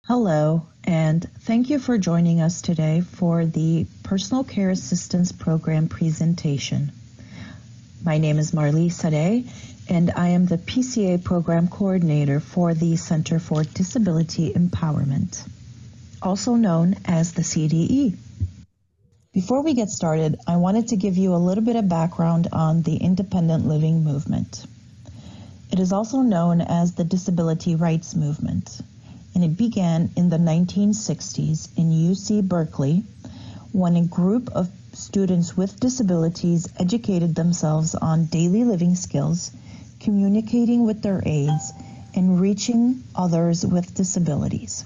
Hello, and thank you for joining us today for the Personal Care Assistance Program presentation. My name is Saade, and I am the PCA Program Coordinator for the Center for Disability Empowerment, also known as the CDE. Before we get started, I wanted to give you a little bit of background on the independent living movement. It is also known as the disability rights movement, and it began in the 1960s in UC Berkeley when a group of students with disabilities educated themselves on daily living skills, communicating with their aides, and reaching others with disabilities.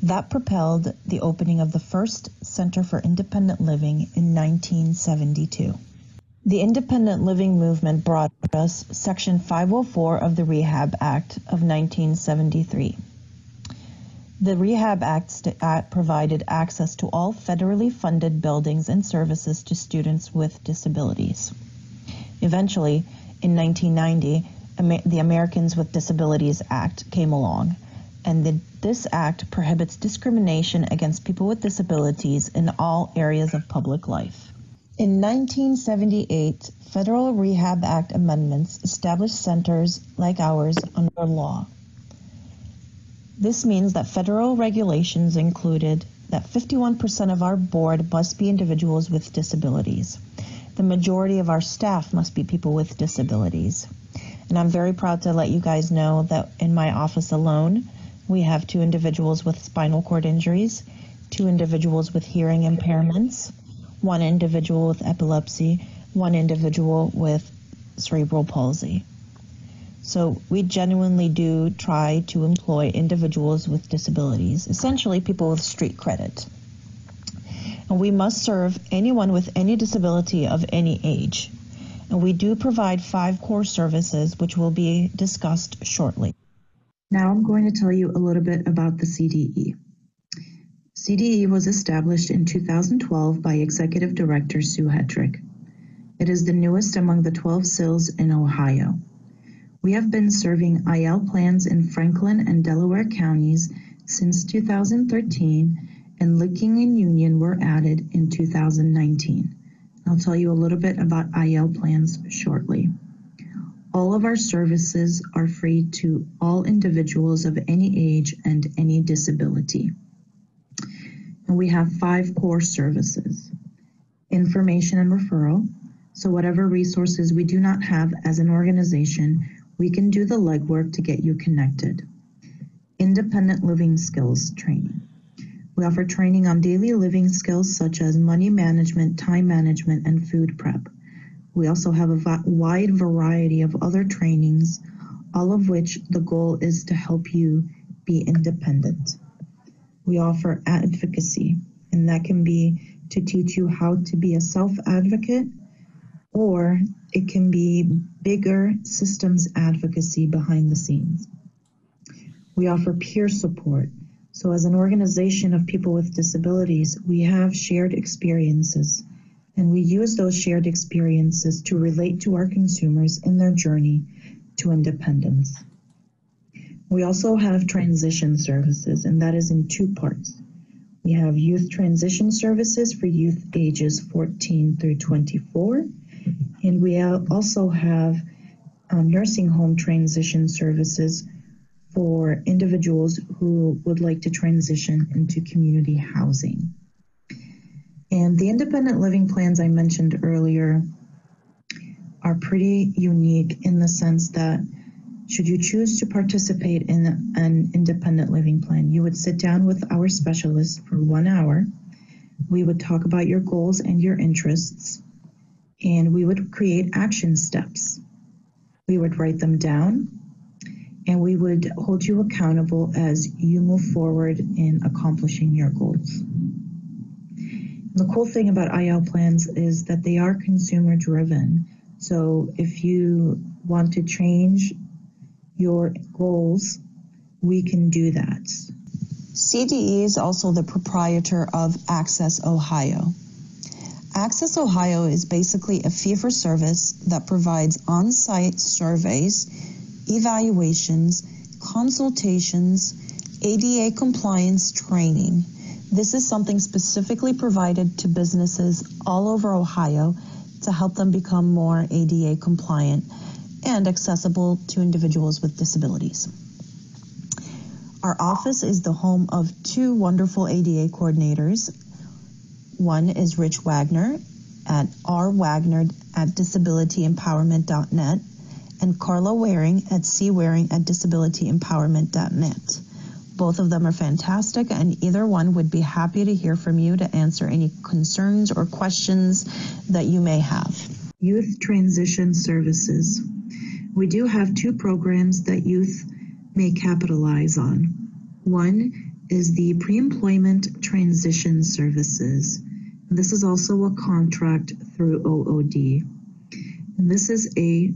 That propelled the opening of the first Center for Independent Living in 1972. The independent living movement brought us Section 504 of the Rehab Act of 1973. The Rehab Act provided access to all federally funded buildings and services to students with disabilities. Eventually, in 1990, the Americans with Disabilities Act came along, and this act prohibits discrimination against people with disabilities in all areas of public life. In 1978, Federal Rehab Act amendments established centers like ours under law. This means that federal regulations included that 51% of our board must be individuals with disabilities. The majority of our staff must be people with disabilities. And I'm very proud to let you guys know that in my office alone, we have 2 individuals with spinal cord injuries, 2 individuals with hearing impairments, 1 individual with epilepsy, 1 individual with cerebral palsy. So we genuinely do try to employ individuals with disabilities, essentially people with street credit. And we must serve anyone with any disability of any age. And we do provide 5 core services, which will be discussed shortly. Now I'm going to tell you a little bit about the CDE. CDE was established in 2012 by Executive Director Sue Hetrick. It is the newest among the 12 CILs in Ohio. We have been serving IL plans in Franklin and Delaware counties since 2013, and Licking and Union were added in 2019. I'll tell you a little bit about IL plans shortly. All of our services are free to all individuals of any age and any disability. And we have 5 core services. Information and referral. So whatever resources we do not have as an organization, we can do the legwork to get you connected. Independent living skills training. We offer training on daily living skills such as money management, time management, and food prep. We also have a wide variety of other trainings, all of which the goal is to help you be independent. We offer advocacy, and that can be to teach you how to be a self-advocate, or it can be bigger systems advocacy behind the scenes. We offer peer support. So as an organization of people with disabilities, we have shared experiences, and we use those shared experiences to relate to our consumers in their journey to independence. We also have transition services, and that is in 2 parts. We have youth transition services for youth ages 14 through 24, and we also have nursing home transition services for individuals who would like to transition into community housing. And the independent living plans I mentioned earlier are pretty unique in the sense that should you choose to participate in an independent living plan, you would sit down with our specialist for 1 hour. We would talk about your goals and your interests, and we would create action steps. We would write them down, and we would hold you accountable as you move forward in accomplishing your goals. The cool thing about IL plans is that they are consumer driven. So if you want to change your goals, we can do that. CDE is also the proprietor of Access Ohio. Access Ohio is basically a fee-for-service that provides on-site surveys, evaluations, consultations, ADA compliance training. This is something specifically provided to businesses all over Ohio to help them become more ADA compliant and accessible to individuals with disabilities. Our office is the home of two wonderful ADA coordinators. One is Rich Wagner at rwagner@disabilityempowerment.net and Carla Waring at cwaring@disabilityempowerment.net. Both of them are fantastic, and either one would be happy to hear from you to answer any concerns or questions that you may have. Youth Transition Services. We do have two programs that youth may capitalize on. One is the Pre-Employment Transition Services. This is also a contract through OOD. And this is a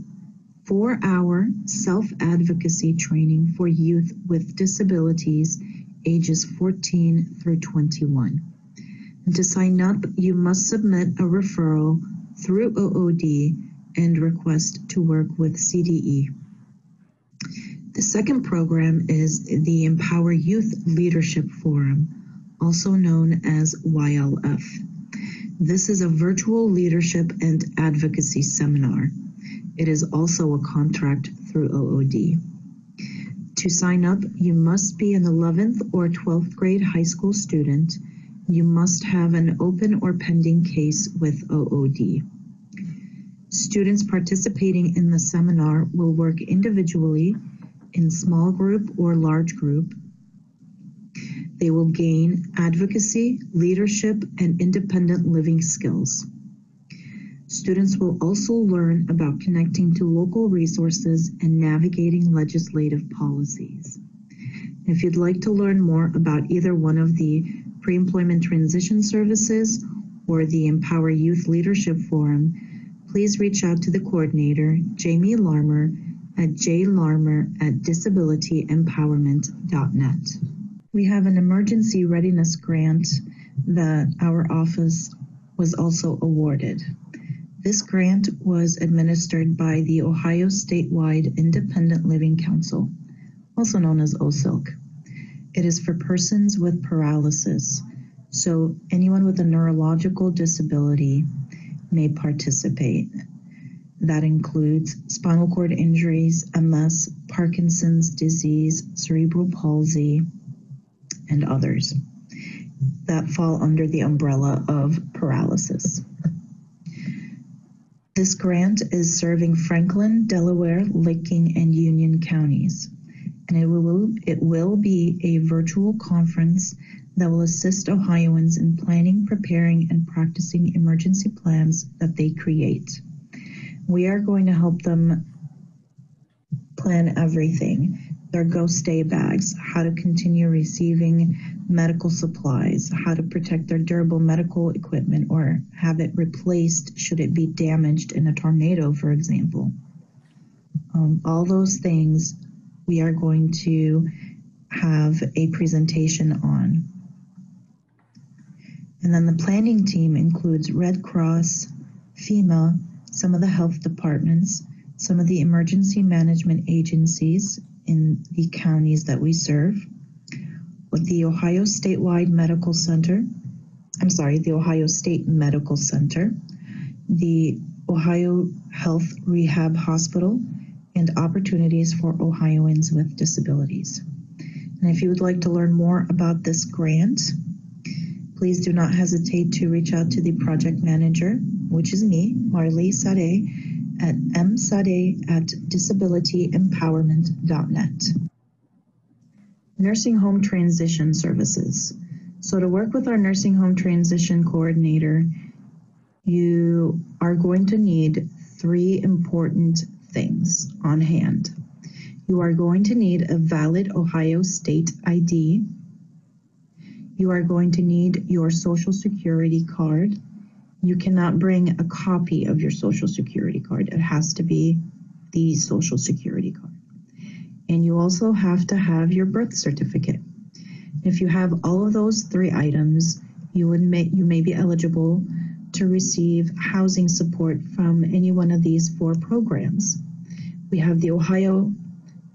4-hour self-advocacy training for youth with disabilities ages 14 through 21. And to sign up, you must submit a referral through OOD and request to work with CDE. The second program is the Empower Youth Leadership Forum, also known as YLF. This is a virtual leadership and advocacy seminar. It is also a contract through OOD. To sign up, you must be an 11th or 12th grade high school student. You must have an open or pending case with OOD. Students participating in the seminar will work individually, in small group or large group. They will gain advocacy, leadership, and independent living skills. Students will also learn about connecting to local resources and navigating legislative policies. If you'd like to learn more about either one of the Pre-Employment Transition Services or the Empower Youth Leadership Forum, please reach out to the coordinator, Jamie Larmer, at jlarmer@disabilityempowerment.net. We have an emergency readiness grant that our office was also awarded. This grant was administered by the Ohio Statewide Independent Living Council, also known as OSILC. It is for persons with paralysis, so anyone with a neurological disability may participate. That includes spinal cord injuries, MS, Parkinson's disease, cerebral palsy, and others that fall under the umbrella of paralysis. This grant is serving Franklin, Delaware, Licking, and Union counties, and it will be a virtual conference that will assist Ohioans in planning, preparing, and practicing emergency plans that they create. We are going to help them plan everything. Their go-stay bags, how to continue receiving medical supplies, how to protect their durable medical equipment or have it replaced should it be damaged in a tornado, for example. All those things we are going to have a presentation on. And then the planning team includes Red Cross, FEMA, some of the health departments, some of the emergency management agencies in the counties that we serve, with the Ohio State Medical Center, the Ohio Health Rehab Hospital, and opportunities for Ohioans with disabilities. And if you would like to learn more about this grant, please do not hesitate to reach out to the project manager, which is me, Marlee Saade, at msaade@disabilityempowerment.net. Nursing Home Transition Services. So to work with our Nursing Home Transition Coordinator, you are going to need 3 important things on hand. You are going to need a valid Ohio State ID. You are going to need your Social Security card. You cannot bring a copy of your Social Security card. It has to be the Social Security card. And you also have to have your birth certificate. If you have all of those 3 items, you may be eligible to receive housing support from any one of these 4 programs. We have the Ohio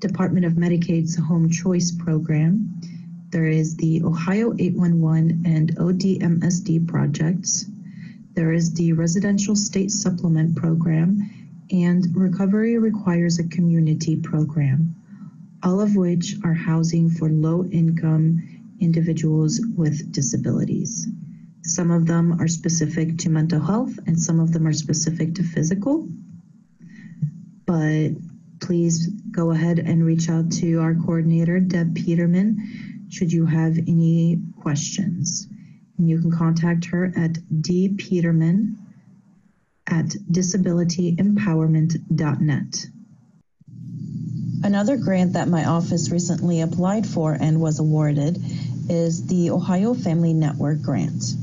Department of Medicaid's Home Choice Program. There is the Ohio 811 and ODMSD projects. There is the Residential State Supplement Program and Recovery Requires a Community program, all of which are housing for low-income individuals with disabilities. Some of them are specific to mental health and some of them are specific to physical. But please go ahead and reach out to our coordinator, Deb Peterman, should you have any questions. And you can contact her at dpeterman@disabilityempowerment.net. Another grant that my office recently applied for and was awarded is the Ohio Family Network Grant.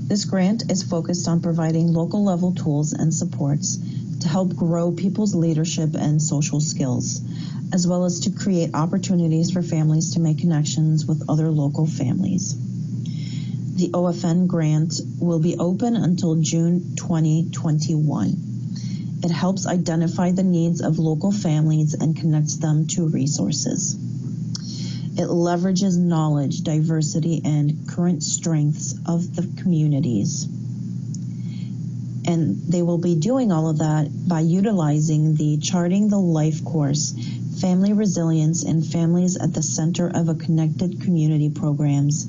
This grant is focused on providing local level tools and supports to help grow people's leadership and social skills, as well as to create opportunities for families to make connections with other local families. The OFN grant will be open until June 2021. It helps identify the needs of local families and connects them to resources. It leverages knowledge, diversity, and current strengths of the communities. And they will be doing all of that by utilizing the Charting the Life course, Family Resilience and Families at the Center of a Connected Community programs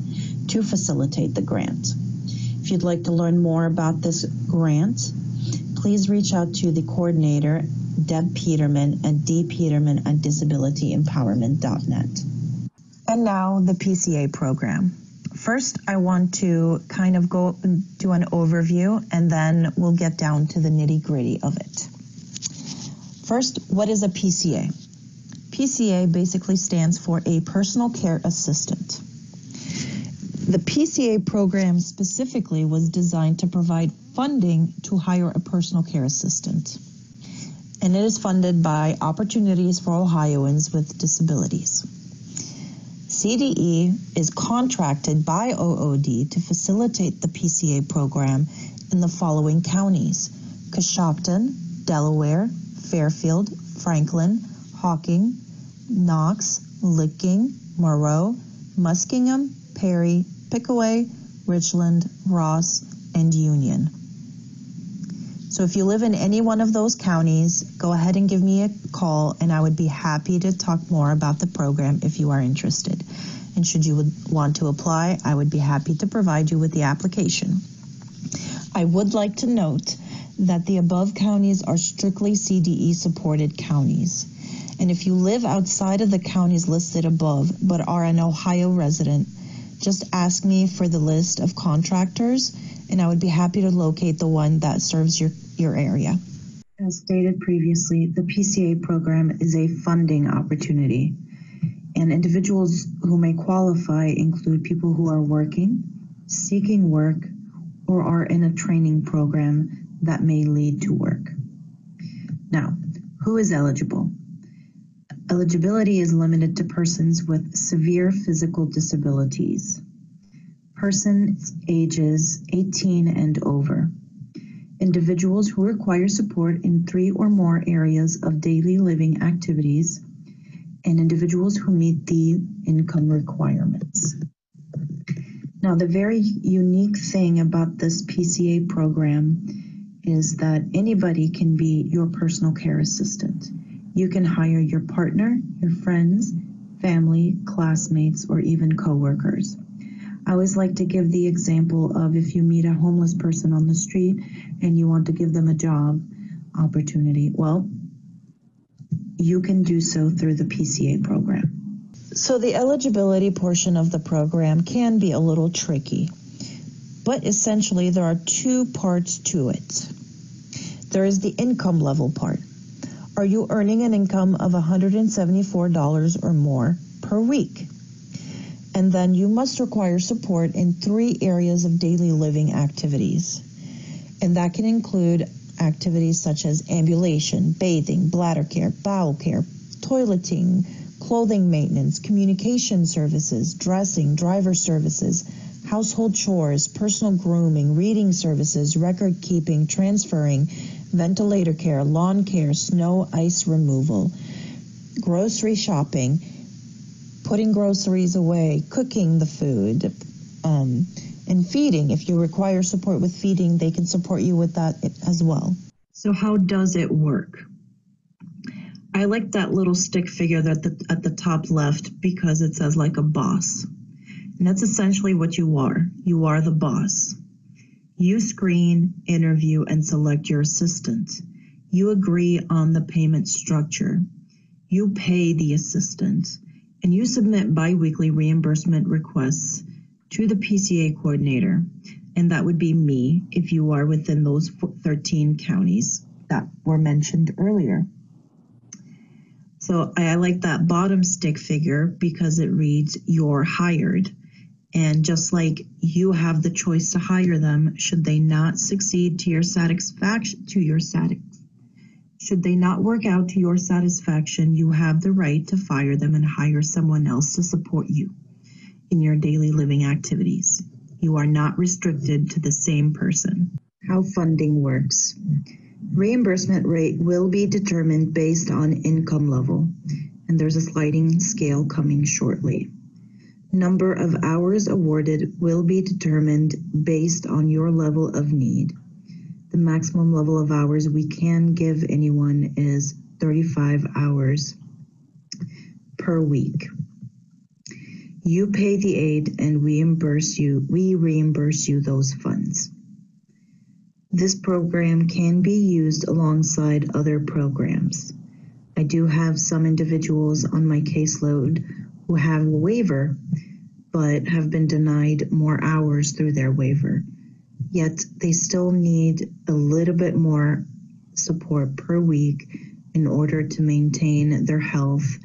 to facilitate the grant. If you'd like to learn more about this grant, please reach out to the coordinator, Deb Peterman, at dpeterman@disabilityempowerment.net. And now the PCA program. First, I want to kind of go do an overview, and then we'll get down to the nitty-gritty of it. First, what is a PCA? PCA basically stands for a personal care assistant. The PCA program specifically was designed to provide funding to hire a personal care assistant. And it is funded by Opportunities for Ohioans with Disabilities. CDE is contracted by OOD to facilitate the PCA program in the following counties: Coshocton, Delaware, Fairfield, Franklin, Hawking, Knox, Licking, Monroe, Muskingum, Perry, Pickaway, Richland, Ross, and Union. So if you live in any one of those counties, go ahead and give me a call, and I would be happy to talk more about the program if you are interested. And should you want to apply, I would be happy to provide you with the application. I would like to note that the above counties are strictly CDE supported counties. And if you live outside of the counties listed above but are an Ohio resident, just ask me for the list of contractors, and I would be happy to locate the one that serves your area. As stated previously, the PCA program is a funding opportunity, and individuals who may qualify include people who are working, seeking work, or are in a training program that may lead to work. Now, who is eligible? Eligibility is limited to persons with severe physical disabilities, persons ages 18 and over, individuals who require support in 3 or more areas of daily living activities, and individuals who meet the income requirements. Now, the very unique thing about this PCA program is that anybody can be your personal care assistant. You can hire your partner, your friends, family, classmates, or even coworkers. I always like to give the example of if you meet a homeless person on the street and you want to give them a job opportunity, well, you can do so through the PCA program. So the eligibility portion of the program can be a little tricky, but essentially there are 2 parts to it. There is the income level part. Are you earning an income of $174 or more per week? And then you must require support in 3 areas of daily living activities. And that can include activities such as ambulation, bathing, bladder care, bowel care, toileting, clothing maintenance, communication services, dressing, driver services, household chores, personal grooming, reading services, record keeping, transferring, ventilator care, lawn care, snow, ice removal, grocery shopping, putting groceries away, cooking the food, and feeding. If you require support with feeding, they can support you with that as well. So how does it work? I like that little stick figure at the top left because it says like a boss. And that's essentially what you are. You are the boss. You screen, interview, and select your assistant. You agree on the payment structure. You pay the assistant. And you submit biweekly reimbursement requests to the PCA coordinator. And that would be me if you are within those 13 counties that were mentioned earlier. So I like that bottom stick figure because it reads you're hired. And just like you have the choice to hire them, should they not succeed to your satisfaction, should they not work out to your satisfaction, you have the right to fire them and hire someone else to support you in your daily living activities. You are not restricted to the same person. How funding works. Reimbursement rate will be determined based on income level, and there's a sliding scale coming shortly. Number of hours awarded will be determined based on your level of need. The maximum level of hours we can give anyone is 35 hours per week. You pay the aid and we reimburse you those funds. This program can be used alongside other programs. I do have some individuals on my caseload who have a waiver, but have been denied more hours through their waiver. Yet they still need a little bit more support per week in order to maintain their health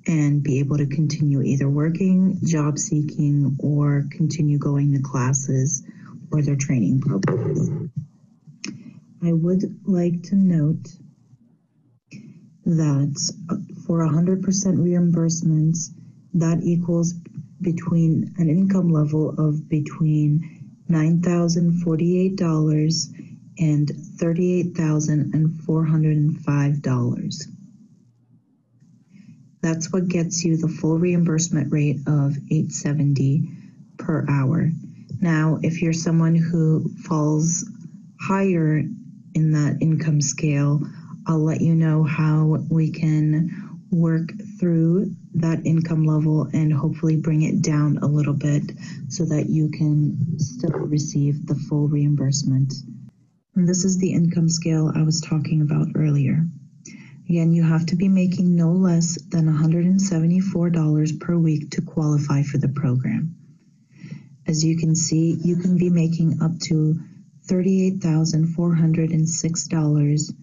and be able to continue either working, job seeking, or continue going to classes or their training programs. I would like to note that for 100% reimbursements, that equals between an income level of between $9,048 and $38,405. That's what gets you the full reimbursement rate of $870 per hour. Now, if you're someone who falls higher in that income scale, I'll let you know how we can work through that income level and hopefully bring it down a little bit so that you can still receive the full reimbursement. And this is the income scale I was talking about earlier. Again, you have to be making no less than $174 per week to qualify for the program. As you can see, you can be making up to $38,406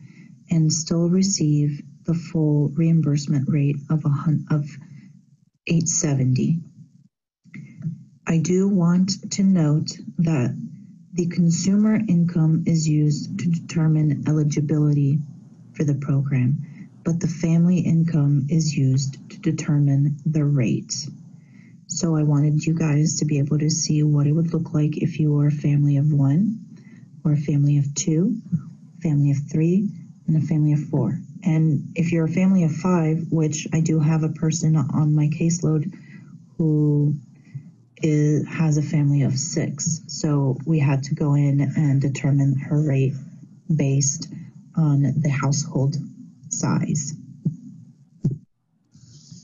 and still receive the full reimbursement rate of $870. I do want to note that the consumer income is used to determine eligibility for the program, but the family income is used to determine the rate. So I wanted you guys to be able to see what it would look like if you were a family of one, or a family of two, family of three, and a family of four. And if you're a family of five, which I do have a person on my caseload who has a family of six. So we had to go in and determine her rate based on the household size.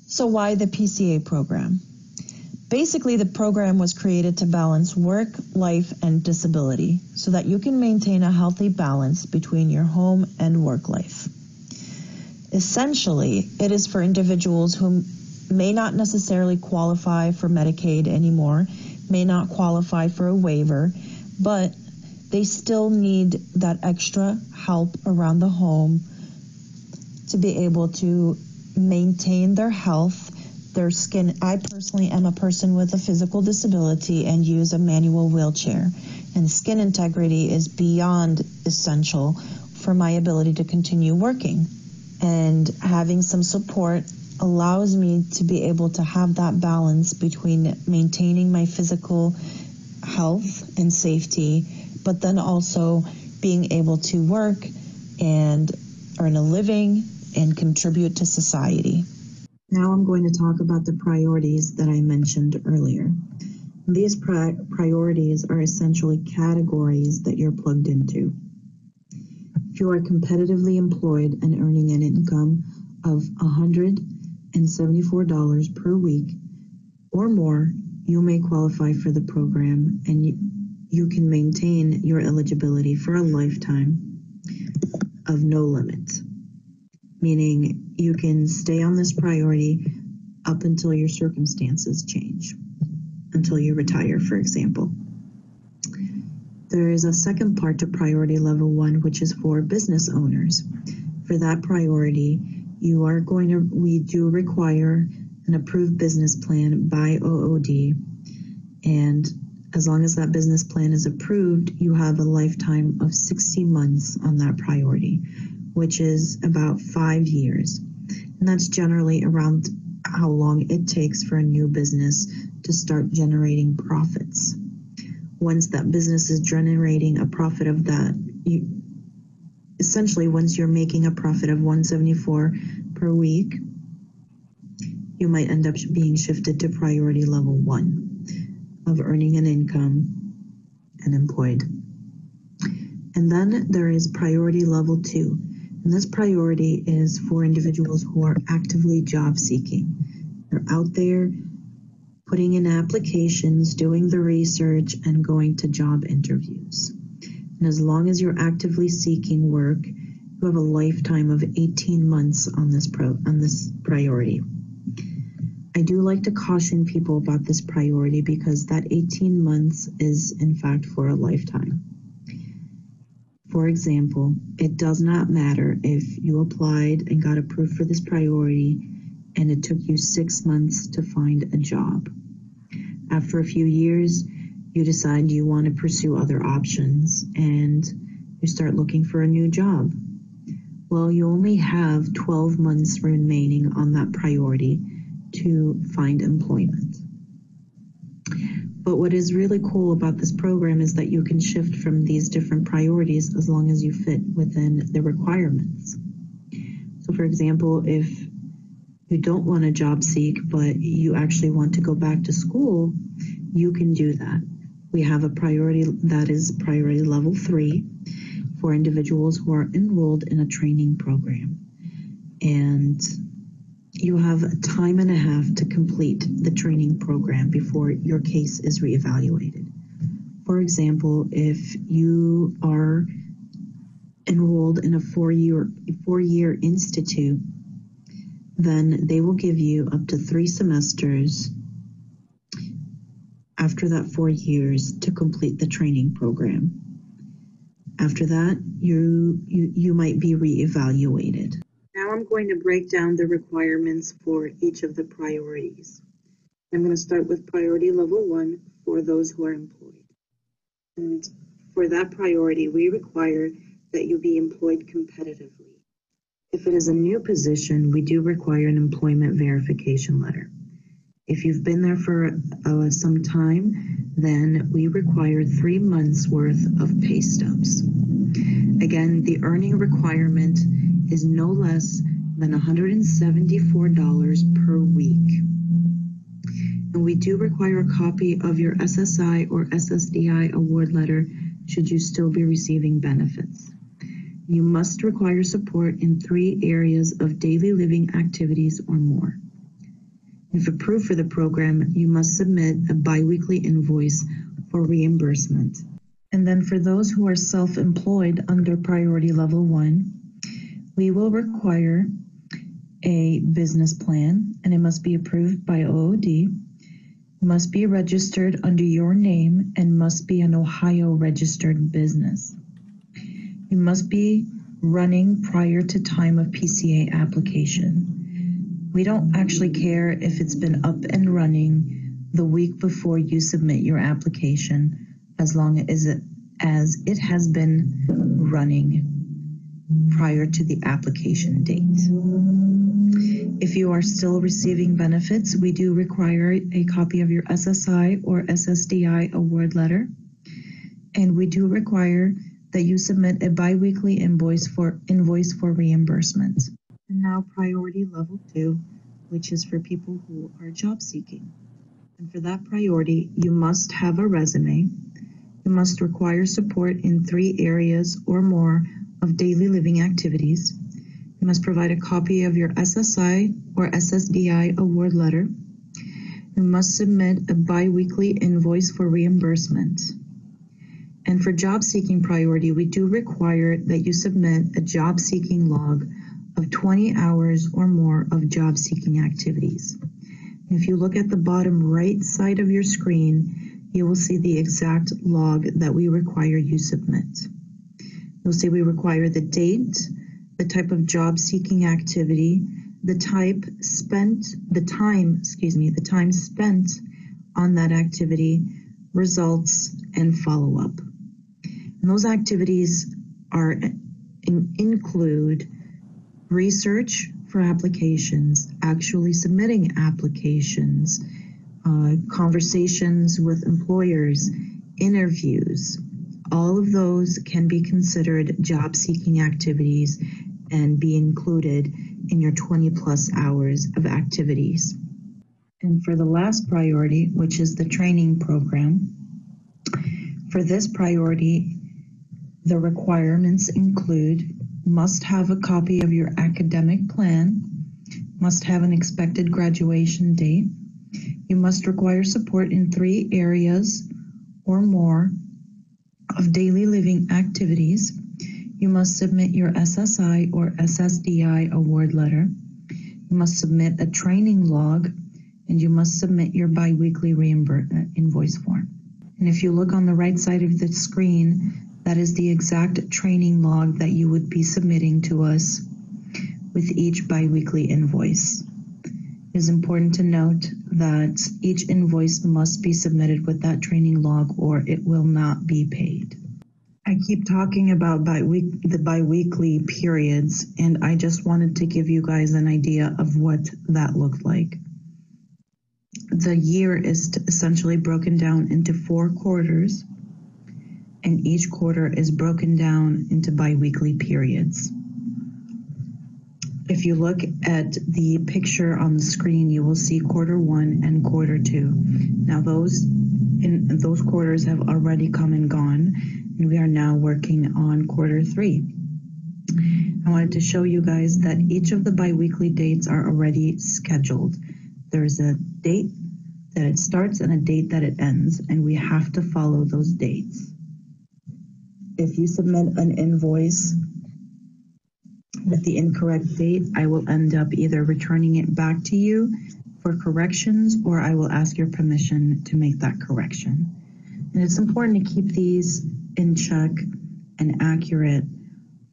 So why the PCA program? Basically, the program was created to balance work, life, and disability so that you can maintain a healthy balance between your home and work life. Essentially, it is for individuals who may not necessarily qualify for Medicaid anymore, may not qualify for a waiver, but they still need that extra help around the home to be able to maintain their health, their skin. I personally am a person with a physical disability and use a manual wheelchair, and skin integrity is beyond essential for my ability to continue working. And having some support allows me to be able to have that balance between maintaining my physical health and safety, but then also being able to work and earn a living and contribute to society. Now I'm going to talk about the priorities that I mentioned earlier. These priorities are essentially categories that you're plugged into. If you are competitively employed and earning an income of $174 per week or more, you may qualify for the program, and you can maintain your eligibility for a lifetime of no limit, meaning you can stay on this priority up until your circumstances change, until you retire, for example. There is a second part to priority level 1, which is for business owners. For that priority, we do require an approved business plan by OOD, and as long as that business plan is approved, you have a lifetime of 60 months on that priority, which is about 5 years. And that's generally around how long it takes for a new business to start generating profits. Once that business is generating a profit of that, essentially once you're making a profit of $174 per week, you might end up being shifted to priority level 1 of earning an income and employed. And then there is priority level 2. And this priority is for individuals who are actively job seeking. They're out there putting in applications, doing the research, and going to job interviews. And as long as you're actively seeking work, you have a lifetime of 18 months on this priority. I do like to caution people about this priority because that 18 months is in fact for a lifetime. For example, it does not matter if you applied and got approved for this priority and it took you 6 months to find a job. After a few years, you decide you want to pursue other options and you start looking for a new job. Well, you only have 12 months remaining on that priority to find employment. But what is really cool about this program is that you can shift from these different priorities as long as you fit within the requirements. So for example, if you don't want to job seek, but you actually want to go back to school, you can do that. We have a priority that is priority level 3 for individuals who are enrolled in a training program. And you have a time and a half to complete the training program before your case is reevaluated. For example, if you are enrolled in a four-year institute, then they will give you up to 3 semesters after that 4 years to complete the training program. After that, you might be reevaluated. Now I'm going to break down the requirements for each of the priorities. I'm going to start with priority level 1 for those who are employed. And for that priority, we require that you be employed competitively. If it is a new position, we do require an employment verification letter. If you've been there for some time, then we require 3 months worth of pay stubs. Again, the earning requirement is no less than $174 per week. And we do require a copy of your SSI or SSDI award letter should you still be receiving benefits. You must require support in 3 areas of daily living activities or more. If approved for the program, you must submit a biweekly invoice for reimbursement. And then for those who are self-employed under priority level 1, we will require a business plan, and it must be approved by OOD, must be registered under your name, and must be an Ohio registered business. You must be running prior to time of PCA application. We don't actually care if it's been up and running the week before you submit your application, as long as it has been running prior to the application date. If you are still receiving benefits, we do require a copy of your SSI or SSDI award letter, and we do require that you submit a biweekly invoice for reimbursement. And now priority level 2 which is for people who are job seeking. And for that priority, you must have a resume. You must require support in 3 areas or more of daily living activities. You must provide a copy of your SSI or SSDI award letter. You must submit a biweekly invoice for reimbursement. And for job seeking priority, we do require that you submit a job seeking log of 20 hours or more of job seeking activities. And if you look at the bottom right side of your screen, you will see the exact log that we require you submit. You'll see we require the date, the type of job seeking activity, the time spent on that activity, results, and follow-up. And those activities include research for applications, actually submitting applications, conversations with employers, interviews. All of those can be considered job-seeking activities and be included in your 20-plus hours of activities. And for the last priority, which is the training program, for this priority, the requirements include must have a copy of your academic plan, must have an expected graduation date, you must require support in 3 areas or more of daily living activities, you must submit your SSI or SSDI award letter, you must submit a training log, and you must submit your biweekly reimbursement invoice form. And if you look on the right side of the screen, that is the exact training log that you would be submitting to us with each biweekly invoice. It is important to note that each invoice must be submitted with that training log or it will not be paid. I keep talking about the biweekly periods, and I just wanted to give you guys an idea of what that looked like. The year is essentially broken down into 4 quarters, and each quarter is broken down into biweekly periods. If you look at the picture on the screen, you will see quarter 1 and quarter 2. Now those quarters have already come and gone, and we are now working on quarter 3. I wanted to show you guys that each of the biweekly dates are already scheduled. There's a date that it starts and a date that it ends, and we have to follow those dates. If you submit an invoice with the incorrect date, I will end up either returning it back to you for corrections, or I will ask your permission to make that correction. And it's important to keep these in check and accurate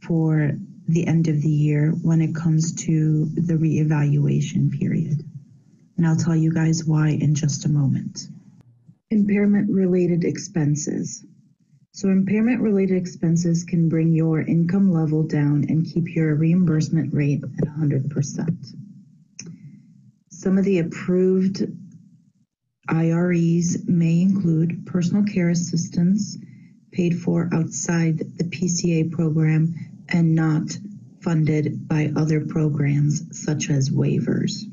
for the end of the year when it comes to the reevaluation period. And I'll tell you guys why in just a moment. Impairment-related expenses. So impairment-related expenses can bring your income level down and keep your reimbursement rate at 100%. Some of the approved IREs may include personal care assistance paid for outside the PCA program and not funded by other programs such as waivers.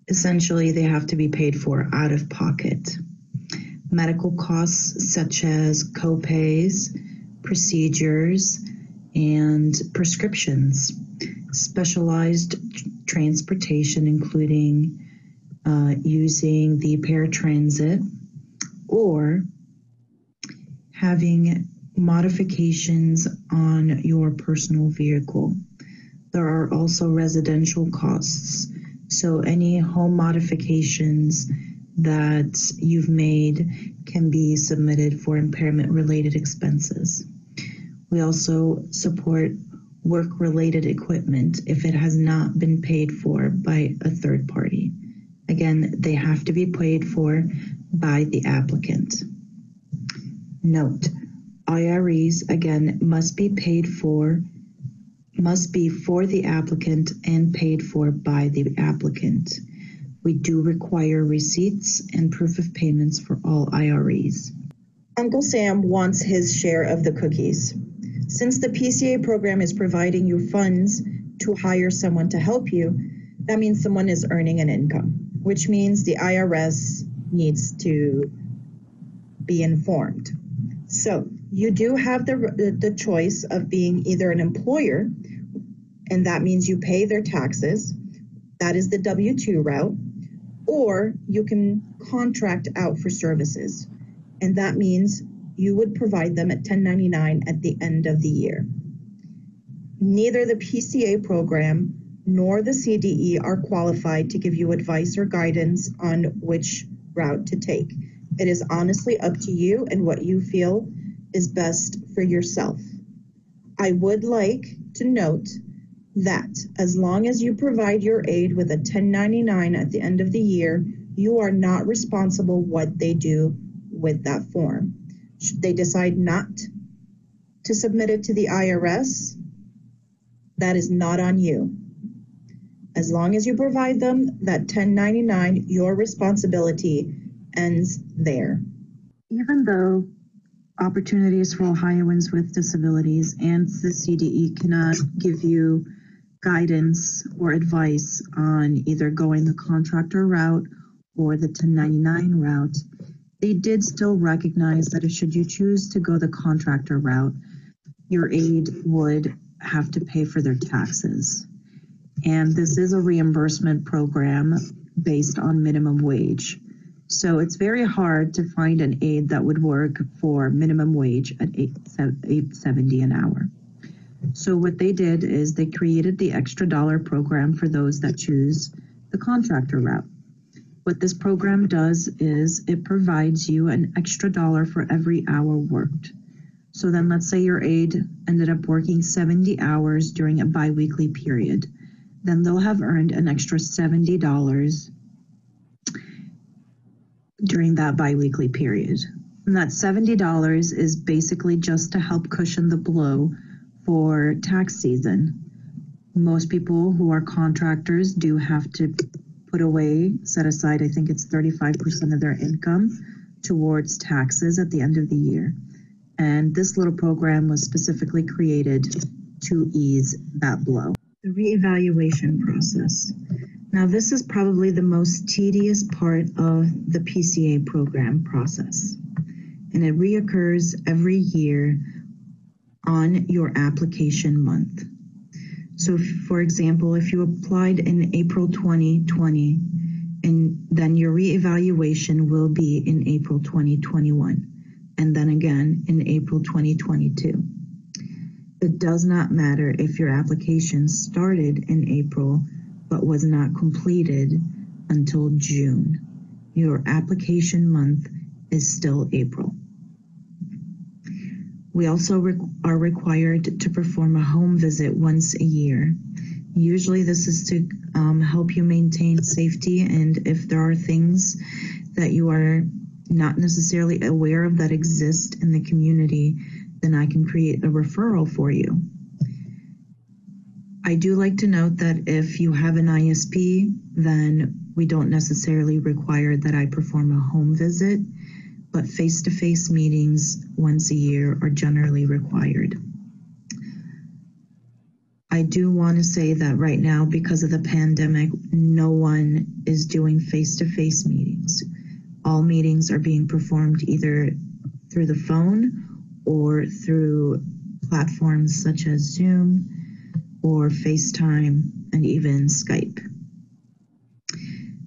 Essentially, they have to be paid for out of pocket. Medical costs such as co-pays, procedures, and prescriptions. Specialized transportation, including using the paratransit or having modifications on your personal vehicle. There are also residential costs. So any home modifications that you've made can be submitted for impairment-related expenses. We also support work-related equipment if it has not been paid for by a third party. Again, they have to be paid for by the applicant. Note, IREs, again, must be for the applicant and paid for by the applicant. We do require receipts and proof of payments for all IREs. Uncle Sam wants his share of the cookies. Since the PCA program is providing you funds to hire someone to help you, that means someone is earning an income, which means the IRS needs to be informed. So you do have the choice of being either an employer, and that means you pay their taxes. That is the W-2 route. Or you can contract out for services, and that means you would provide them at 1099 at the end of the year. Neither the PCA program nor the CDE are qualified to give you advice or guidance on which route to take. It is honestly up to you and what you feel is best for yourself. I would like to note that as long as you provide your aid with a 1099 at the end of the year, you are not responsible what they do with that form. Should they decide not to submit it to the IRS, that is not on you. As long as you provide them that 1099, your responsibility ends there. Even though opportunities for Ohioans with disabilities and the CDE cannot give you guidance or advice on either going the contractor route or the 1099 route, they did still recognize that if should you choose to go the contractor route, your aid would have to pay for their taxes. And this is a reimbursement program based on minimum wage. So it's very hard to find an aid that would work for minimum wage at $8.70 an hour. So what they did is they created the extra dollar program for those that choose the contractor route. What this program does is it provides you an extra dollar for every hour worked. So then let's say your aide ended up working 70 hours during a biweekly period. Then they'll have earned an extra $70 during that biweekly period. And that $70 is basically just to help cushion the blow for tax season. Most people who are contractors do have to put away, set aside, I think it's 35% of their income towards taxes at the end of the year. And this little program was specifically created to ease that blow. The reevaluation process. Now, this is probably the most tedious part of the PCA program process, and it reoccurs every year on your application month. So, for example, if you applied in April 2020, and then your reevaluation will be in April 2021, and then again in April 2022. It does not matter if your application started in April but was not completed until June. Your application month is still April. We also are required to perform a home visit once a year. Usually this is to help you maintain safety, and if there are things that you are not necessarily aware of that exist in the community, then I can create a referral for you. I do like to note that if you have an ISP, then we don't necessarily require that I perform a home visit, but face-to-face meetings once a year are generally required. I do want to say that right now, because of the pandemic, no one is doing face-to-face meetings. All meetings are being performed either through the phone or through platforms such as Zoom or FaceTime and even Skype.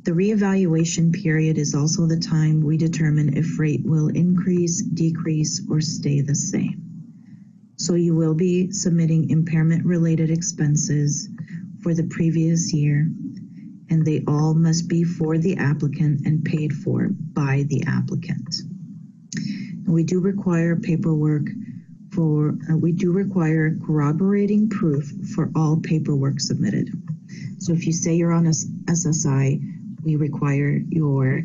The reevaluation period is also the time we determine if rate will increase, decrease, or stay the same. So you will be submitting impairment-related expenses for the previous year, and they all must be for the applicant and paid for by the applicant. And we do require paperwork we do require corroborating proof for all paperwork submitted. So if you say you're on a SSI, we require your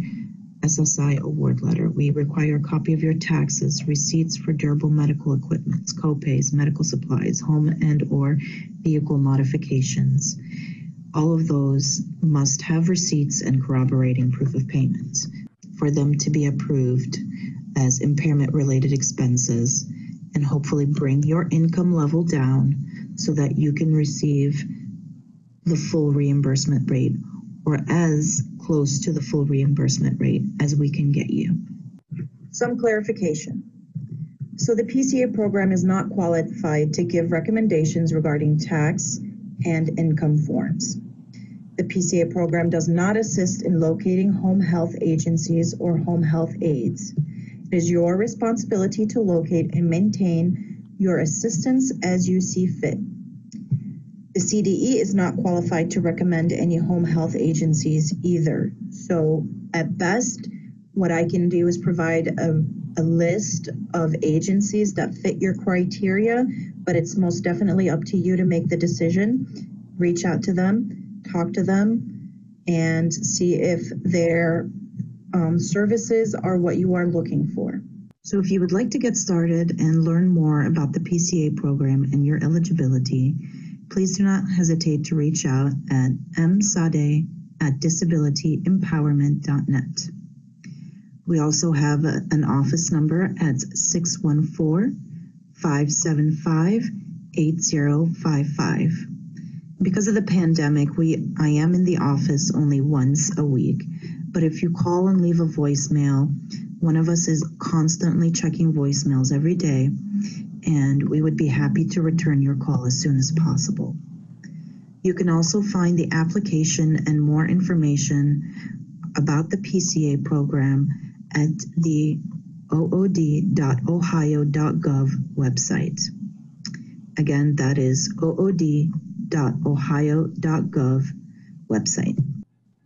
SSI award letter. We require a copy of your taxes, receipts for durable medical equipment, copays, medical supplies, home and or vehicle modifications. All of those must have receipts and corroborating proof of payment for them to be approved as impairment-related expenses, and hopefully bring your income level down so that you can receive the full reimbursement rate or as close to the full reimbursement rate as we can get you. Some clarification. So the PCA program is not qualified to give recommendations regarding tax and income forms. The PCA program does not assist in locating home health agencies or home health aides. It is your responsibility to locate and maintain your assistance as you see fit. The CDE is not qualified to recommend any home health agencies either. So at best, what I can do is provide a list of agencies that fit your criteria, but it's most definitely up to you to make the decision. Reach out to them, talk to them, and see if their services are what you are looking for. So if you would like to get started and learn more about the PCA program and your eligibility, please do not hesitate to reach out at msaade@disabilityempowerment.net. We also have an office number at 614-575-8055. Because of the pandemic, I am in the office only once a week, but if you call and leave a voicemail, one of us is constantly checking voicemails every day, and we would be happy to return your call as soon as possible. You can also find the application and more information about the PCA program at the ood.ohio.gov website. Again, that is ood.ohio.gov website.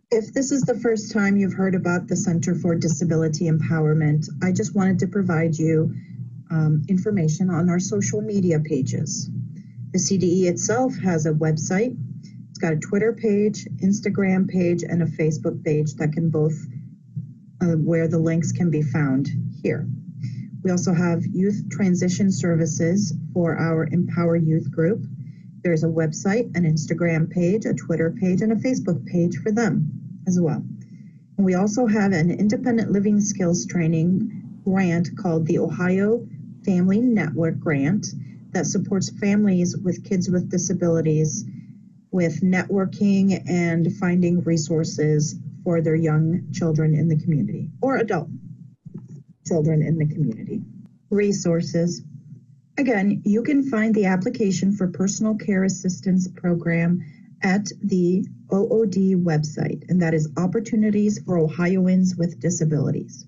If this is the first time you've heard about the Center for Disability Empowerment, I just wanted to provide you information on our social media pages. The CDE itself has a website. It's got a Twitter page, Instagram page, and a Facebook page that can both where the links can be found here. We also have youth transition services for our Empower Youth group. There's a website, an Instagram page, a Twitter page, and a Facebook page for them as well. And we also have an independent living skills training grant called the Ohio Family Network Grant that supports families with kids with disabilities with networking and finding resources for their young children in the community or adult children in the community. Resources. Again, you can find the application for Personal Care Assistance Program at the OOD website, and that is Opportunities for Ohioans with Disabilities.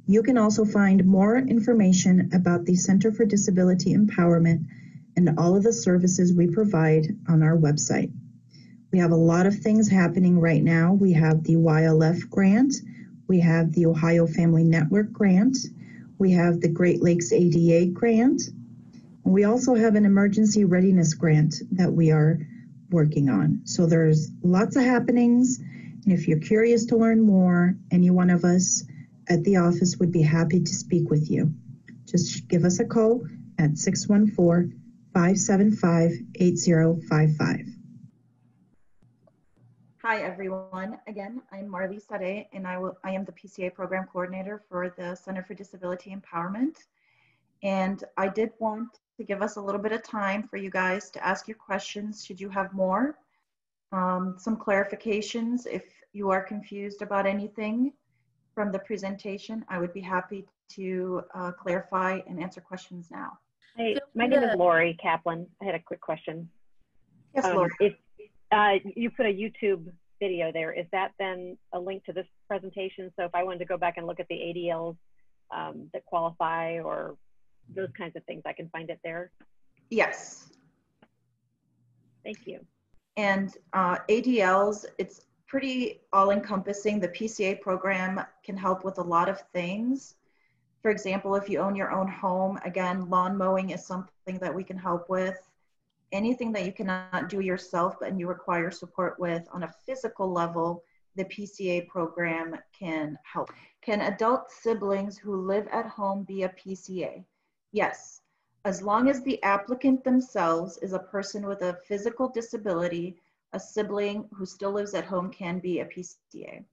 You can also find more information about the Center for Disability Empowerment and all of the services we provide on our website. We have a lot of things happening right now. We have the YLF grant, we have the Ohio Family Network grant, we have the Great Lakes ADA grant, and we also have an emergency readiness grant that we are working on. So there's lots of happenings, and if you're curious to learn more, any one of us at the office would be happy to speak with you. Just give us a call at 614-575-8055. Hi everyone. Again, I'm Marley Saade, and I am the PCA Program Coordinator for the Center for Disability Empowerment. And I did want to give us a little bit of time for you guys to ask your questions should you have more. Some clarifications if you are confused about anything from the presentation. I would be happy to clarify and answer questions now. Hey, my name is Lori Kaplan. I had a quick question. Yes, Lori. If you put a YouTube video there, is that then a link to this presentation? So if I wanted to go back and look at the ADLs that qualify or those kinds of things, I can find it there? Yes. Thank you. And ADLs, it's pretty all-encompassing. The PCA program can help with a lot of things. For example, if you own your own home, again, lawn mowing is something that we can help with. Anything that you cannot do yourself and you require support with on a physical level, the PCA program can help. Can adult siblings who live at home be a PCA? Yes, as long as the applicant themselves is a person with a physical disability, a sibling who still lives at home can be a PCA.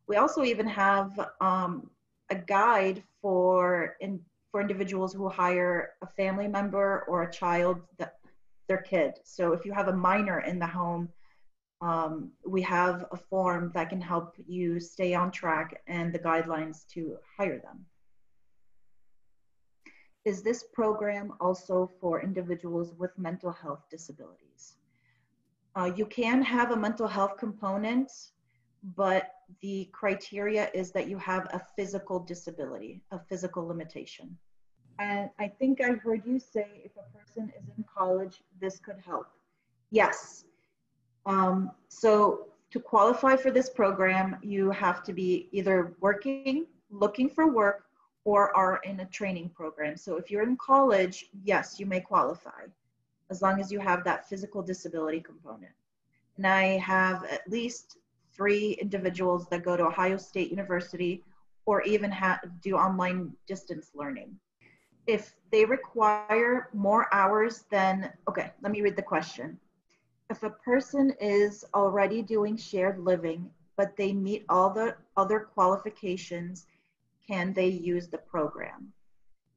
We also even have a guide for individuals who hire a family member or a child, their kid. So if you have a minor in the home, we have a form that can help you stay on track and the guidelines to hire them. Is this program also for individuals with mental health disabilities? You can have a mental health component, but the criteria is that you have a physical disability, a physical limitation. And I think I heard you say if a person is in college, this could help. Yes. So to qualify for this program, you have to be either working, looking for work, or are in a training program. So if you're in college, yes, you may qualify as long as you have that physical disability component. And I have at least 3 individuals that go to Ohio State University or even do online distance learning. If they require more hours than, okay, let me read the question. If a person is already doing shared living, but they meet all the other qualifications, can they use the program?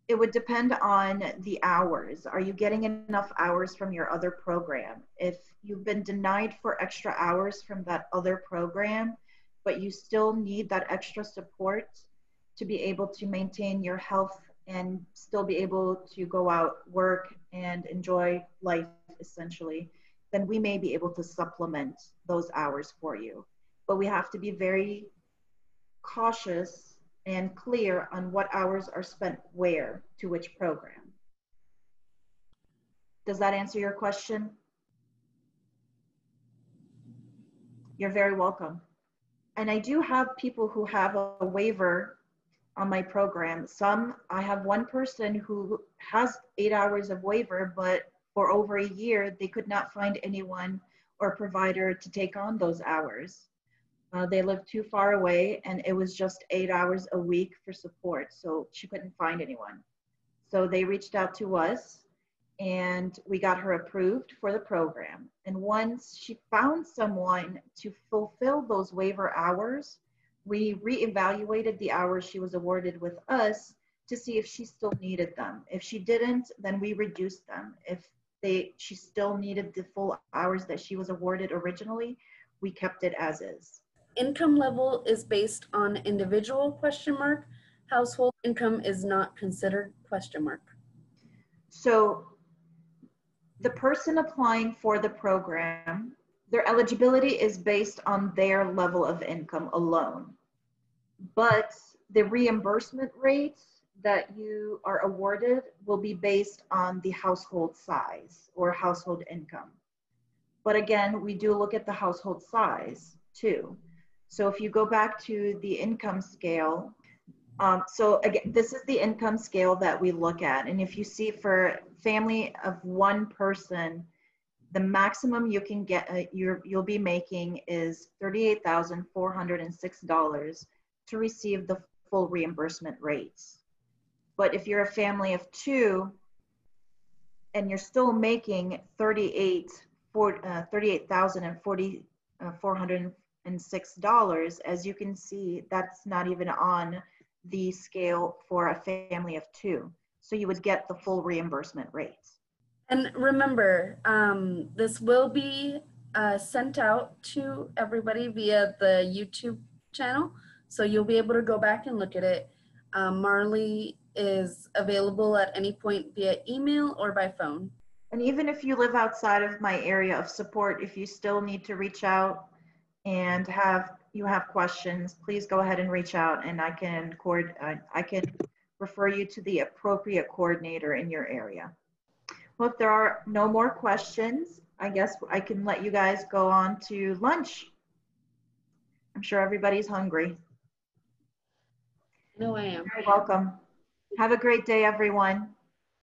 It would depend on the hours. Are you getting enough hours from your other program? If you've been denied for extra hours from that other program, but you still need that extra support to be able to maintain your health and still be able to go out, work, and enjoy life, essentially, then we may be able to supplement those hours for you. But we have to be very cautious and clear on what hours are spent where to which program. Does that answer your question? You're very welcome. And I do have people who have a waiver on my program. I have one person who has 8 hours of waiver, but for over a year, they could not find anyone or provider to take on those hours. They lived too far away and it was just 8 hours a week for support. So she couldn't find anyone. So they reached out to us and we got her approved for the program. And once she found someone to fulfill those waiver hours, we reevaluated the hours she was awarded with us to see if she still needed them. If she didn't, then we reduced them. If she still needed the full hours that she was awarded originally, we kept it as is. Income level is based on individual ? Household income is not considered ? So the person applying for the program, their eligibility is based on their level of income alone. But the reimbursement rate that you are awarded will be based on the household size or household income. But again, we do look at the household size too. So if you go back to the income scale, so again, this is the income scale that we look at. And if you see for family of one person, the maximum you can get, you'll be making is $38,406 to receive the full reimbursement rates. But if you're a family of 2 and you're still making $38,406, as you can see, that's not even on the scale for a family of 2. So you would get the full reimbursement rates. And remember, this will be sent out to everybody via the YouTube channel. So you'll be able to go back and look at it. Marley is available at any point via email or by phone. And even if you live outside of my area of support, if you still need to reach out and you have questions, please go ahead and reach out and I can refer you to the appropriate coordinator in your area. Well, if there are no more questions, I guess I can let you guys go on to lunch. I'm sure everybody's hungry. No, I am. You're welcome. Have a great day, everyone.